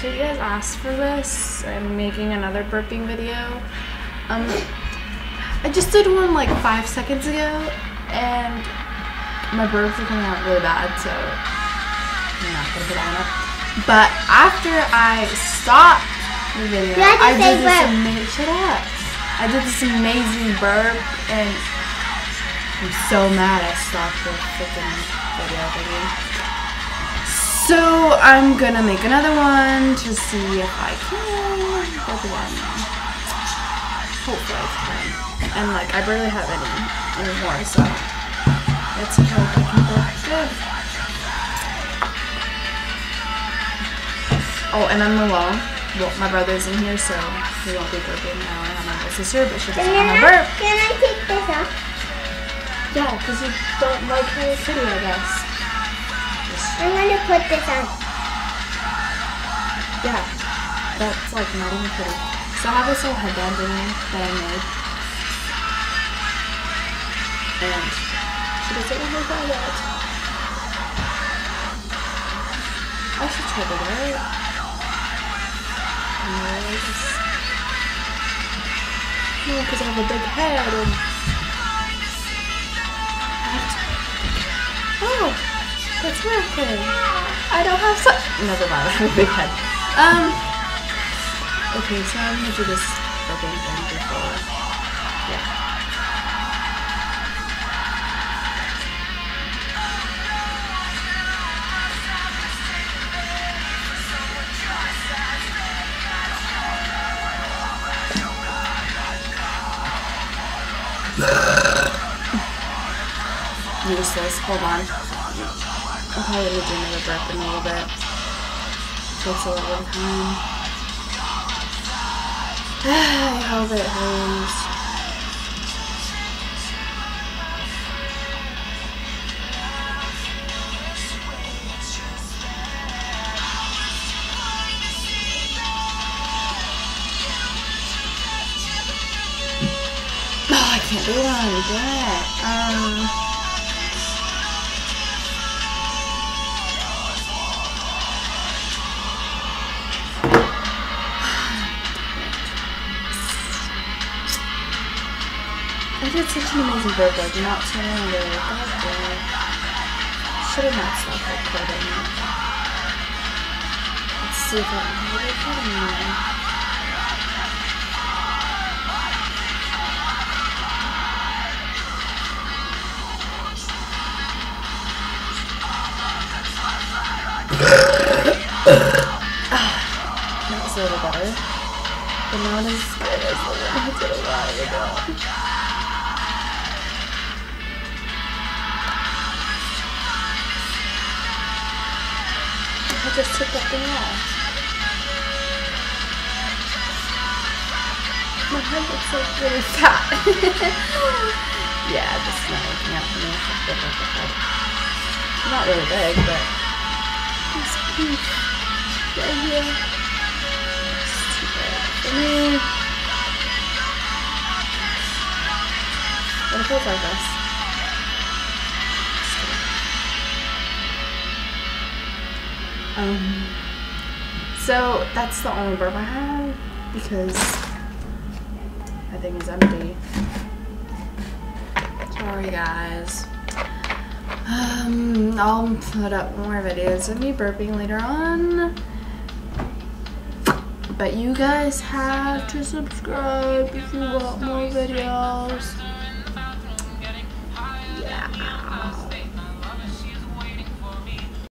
So you guys asked for this. I'm making another burping video. I just did one like 5 seconds ago, and my burps are coming out really bad, so I'm not gonna put on it. But after I stopped the video, I did this amazing burp, and I'm so mad I stopped the freaking video thingy. So I'm gonna make another one to see if I can burp again. Hopefully I can. And like I barely have any anymore, so let's hope I can burp good. Oh, and I'm alone. Well, my brother's in here, so he won't be burping now. I have my little sister, but she doesn't want to burp. Can I take this off? Yeah, because you don't like Hello Kitty, I guess. I'm gonna put this on. Yeah, that's like not even pretty. So I have this little headband in here that I made. And she doesn't want to go yet. I should try to wear it. No, because I have a big head and oh, that's working. I don't have such. Never mind, I have a big head. Okay, so I'm gonna do this burping thing before. Yeah. Useless. Hold on. I'm probably gonna do another burp in a little bit. Takes a little time. I hope it hurries. Oh, I can't do it on that. I did such an amazing burp, like not turning away. God damn it. Should have not stopped recording it. Let's see if I can hold it now. That was a little better, but not as good as the one I did a while ago. I just took that thing off. My head looks like really fat. Yeah, this is not working out for me. I have to look at the head. Not really big, but this piece right here. It's too big for me. But it feels like this. So that's the only burp I have because I think it's empty. Sorry guys. I'll put up more videos of me burping later on. But you guys have to subscribe if you want more videos. Yeah.